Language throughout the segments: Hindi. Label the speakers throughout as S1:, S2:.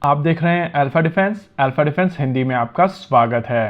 S1: आप देख रहे हैं अल्फा डिफेंस हिंदी में आपका स्वागत है।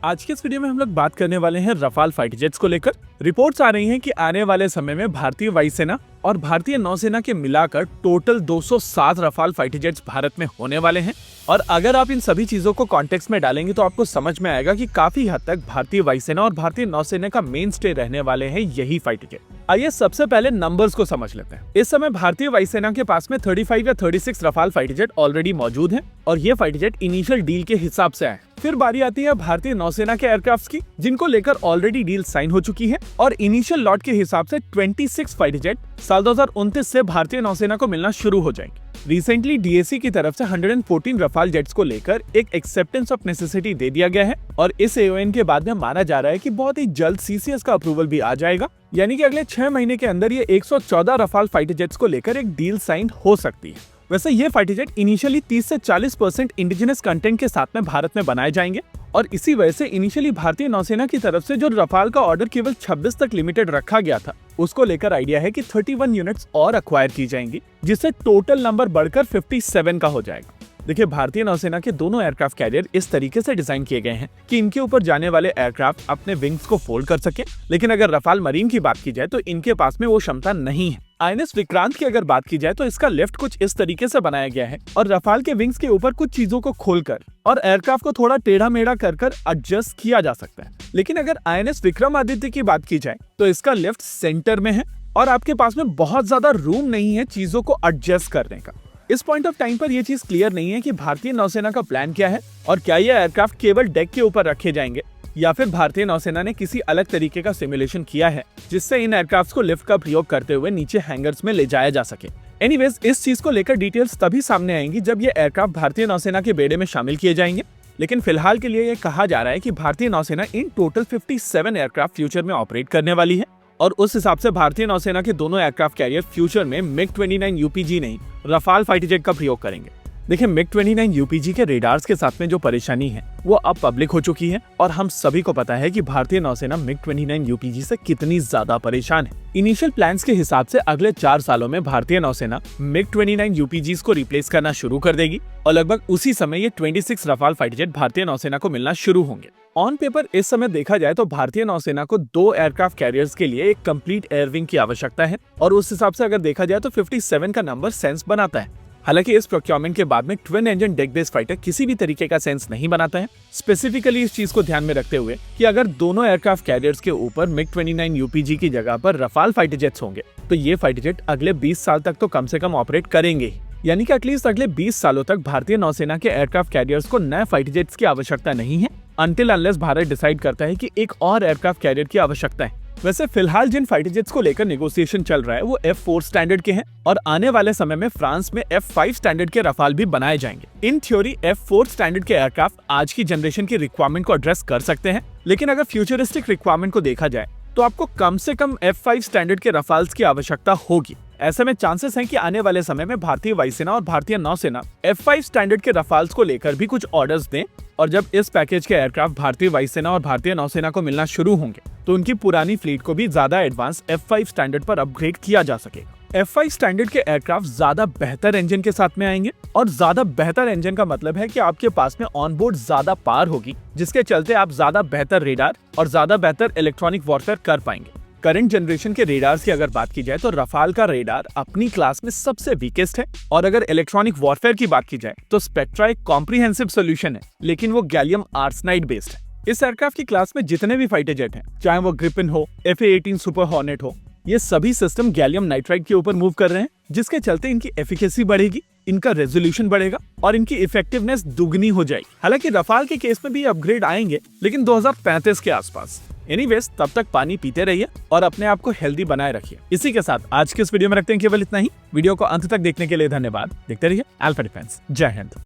S2: आज के इस वीडियो में हम लोग बात करने वाले हैं रफाल फाइटर जेट्स को लेकर। रिपोर्ट्स आ रही हैं कि आने वाले समय में भारतीय वायुसेना और भारतीय नौसेना के मिलाकर total 207 Rafale fighter jets Bharat में होने वाले हैं। और अगर आप इन सभी चीजों को कॉन्टेक्स्ट में डालेंगे तो आपको समझ में आएगा कि काफी हद तक भारतीय वायुसेना और भारतीय नौसेना का मेन स्टे रहने वाले हैं यही फाइटर जेट। आइए सबसे पहले नंबर्स को समझ लेते हैं। इस समय भारतीय वायुसेना के पास में 35 या 36 रफाल फाइटर जेट ऑलरेडी मौजूद हैं और ये फाइटर जेट इनिशियल डील के हिसाब से आए। फिर बारी आती है भारतीय नौसेना के एयरक्राफ्ट की, जिनको लेकर ऑलरेडी डील साइन हो चुकी है और इनिशियल लॉट के हिसाब से 26 फाइटर जेट साल 2029 से भारतीय नौसेना को मिलना शुरू हो जाएंगे। रिसेंटली डीएसी की तरफ से 114 रफाल जेट्स को लेकर एक एक्सेप्टेंस ऑफ नेसेसिटी दे दिया गया है और इस एओएन के बाद में माना जा रहा है कि बहुत ही जल्द सीसीएस का अप्रूवल भी आ जाएगा, यानी कि अगले 6 महीने के अंदर ये 114 रफाल फाइटर जेट्स को लेकर एक डील साइन हो सकती है। वैसे ये फाइटर जेट इनिशियली 30 से 40% इंडिजिनस कंटेंट के साथ में भारत में बनाए जाएंगे और इसी वजह से इनिशियली भारतीय नौसेना की तरफ से जो रफाल का ऑर्डर केवल 26 तक लिमिटेड रखा गया था, उसको लेकर आइडिया है कि 31 यूनिट्स और अक्वायर की जाएंगी, जिससे टोटल नंबर बढ़कर 57 का हो जाएगा। देखिए, भारतीय नौसेना के दोनों एयरक्राफ्ट कैरियर इस तरीके से डिजाइन किए गए हैं कि इनके ऊपर जाने वाले एयरक्राफ्ट अपने विंग्स को फोल्ड कर सके, लेकिन अगर रफाल मरीन की बात की जाए तो इनके पास में वो क्षमता नहीं है। आईएनएस विक्रांत की अगर बात की जाए तो इसका लिफ्ट कुछ इस तरीके से बनाया गया है और रफाल के विंग्स के ऊपर कुछ चीजों को खोलकर और एयरक्राफ्ट को थोड़ा टेढ़ा मेढ़ा कर एडजस्ट किया जा सकता है। लेकिन अगर आईएनएस विक्रमादित्य की बात की जाए तो इसका लिफ्ट सेंटर में है और आपके पास में बहुत ज्यादा रूम नहीं है चीजों को एडजस्ट करने का। इस पॉइंट ऑफ टाइम पर यह चीज क्लियर नहीं है कि भारतीय नौसेना का प्लान क्या है और क्या यह एयरक्राफ्ट केवल डेक के ऊपर रखे जाएंगे या फिर भारतीय नौसेना ने किसी अलग तरीके का सिमुलेशन किया है जिससे इन एयरक्राफ्ट को लिफ्ट का प्रयोग करते हुए नीचे हैंगर्स में ले जाया जा सके। एनीवेज, इस चीज को लेकर डिटेल्स तभी सामने आएंगी जब ये एयरक्राफ्ट भारतीय नौसेना के बेड़े में शामिल किए जाएंगे। लेकिन फिलहाल के लिए ये कहा जा रहा है कि भारतीय नौसेना इन टोटल 57 एयरक्राफ्ट फ्यूचर में ऑपरेट करने वाली है और उस हिसाब से भारतीय नौसेना के दोनों एयरक्राफ्ट कैरियर फ्यूचर में मिग-29 यूपीजी नहीं, रफाल फाइटर जेट का प्रयोग करेंगे। देखिए, मिग-29 यूपीजी के रेडार्स के साथ में जो परेशानी है वो अब पब्लिक हो चुकी है और हम सभी को पता है कि भारतीय नौसेना मिग-29 यूपीजी से कितनी ज्यादा परेशान है। इनिशियल प्लान्स के हिसाब से अगले 4 सालों में भारतीय नौसेना मिग-29 यूपीजीज को रिप्लेस करना शुरू कर देगी और लगभग उसी समय ये 26 रफाल फाइटर जेट भारतीय नौसेना को मिलना शुरू होंगे। ऑन पेपर इस समय देखा जाए तो भारतीय नौसेना को 2 एयरक्राफ्ट कैरियर्स के लिए एक कंप्लीट एयरविंग की आवश्यकता है और उस हिसाब से अगर देखा जाए तो 57 का नंबर सेंस बनाता है। हालांकि इस प्रोक्योरमेंट के बाद में twin engine deck based fighter किसी भी तरीके का सेंस नहीं बनाता है। स्पेसिफिकली इस चीज को ध्यान में रखते हुए कि अगर दोनों एयरक्राफ्ट कैरियर्स के ऊपर मिग-29 यूपीजी की जगह पर रफाल फाइटर जेट्स होंगे तो ये फाइटर जेट अगले 20 साल तक तो कम से कम ऑपरेट करेंगे, यानी कि एटलीस्ट अगले 20 सालों तक भारतीय नौसेना के एयरक्राफ्ट कैरियर्स को नए फाइटर जेट्स की आवश्यकता नहीं है अनटिल अनलेस भारत डिसाइड करता है कि एक और एयरक्राफ्ट कैरियर की आवश्यकता है। वैसे फिलहाल जिन फाइटर जेट्स को लेकर नेगोशिएशन चल रहा है वो F4 स्टैंडर्ड के हैं और आने वाले समय में फ्रांस में F5 स्टैंडर्ड के रफाल भी बनाए जाएंगे। इन थ्योरी F4 स्टैंडर्ड के एयरक्राफ्ट आज की जनरेशन की रिक्वायरमेंट को एड्रेस कर सकते हैं, लेकिन अगर फ्यूचरिस्टिक रिक्वायरमेंट को देखा जाए तो आपको कम से कम F5 स्टैंडर्ड के रफाल्स की आवश्यकता होगी। ऐसे में चांसेस हैं कि आने वाले समय में भारतीय वायुसेना और भारतीय नौसेना F5 स्टैंडर्ड के रफाल्स को लेकर भी कुछ ऑर्डर्स दें और जब इस पैकेज के एयरक्राफ्ट भारतीय वायुसेना और भारतीय नौसेना को मिलना शुरू होंगे तो उनकी पुरानी फ्लीट को भी ज्यादा एडवांस F5 स्टैंडर्ड पर अपग्रेड किया जा सकेगा। F5 स्टैंडर्ड के एयरक्राफ्ट ज्यादा बेहतर इंजन के साथ में आएंगे और ज्यादा बेहतर इंजन का मतलब है कि आपके पास में ऑनबोर्ड ज्यादा पावर होगी, जिसके चलते आप ज्यादा बेहतर रेडार और ज्यादा बेहतर इलेक्ट्रॉनिक वॉरफेयर कर पाएंगे। करंट जनरेशन के रेडार्स की अगर बात की जाए तो रफाल का रेडार अपनी क्लास में सबसे वीकेस्ट है और अगर इलेक्ट्रॉनिक वॉरफेयर की बात की जाए तो स्पेक्ट्रा एक कॉम्प्रिहेंसिव सोल्यूशन है, लेकिन वो गैलियम आर्सेनाइड बेस्ड है। इस एयरक्राफ्ट की क्लास में जितने भी फाइटर जेट हैं, चाहे वो ग्रिफिन हो, FA-18 सुपर हॉर्नेट हो, ये सभी सिस्टम गैलियम नाइट्राइड के ऊपर मूव कर रहे हैं, जिसके चलते इनकी एफिकेसी बढ़ेगी, इनका रेजोल्यूशन बढ़ेगा और इनकी इफेक्टिवनेस दुगनी हो जाएगी। हालांकि रफाल के केस में भी अपग्रेड आएंगे, लेकिन 2035 के आसपास। एनीवेज, तब तक पानी पीते रहिए और अपने आप को हेल्दी बनाए रखिए। इसी के साथ आज के इस वीडियो में रखते हैं केवल इतना ही। वीडियो को अंत तक देखने के लिए धन्यवाद। देखते रहिए अल्फा डिफेंस। जय हिंद।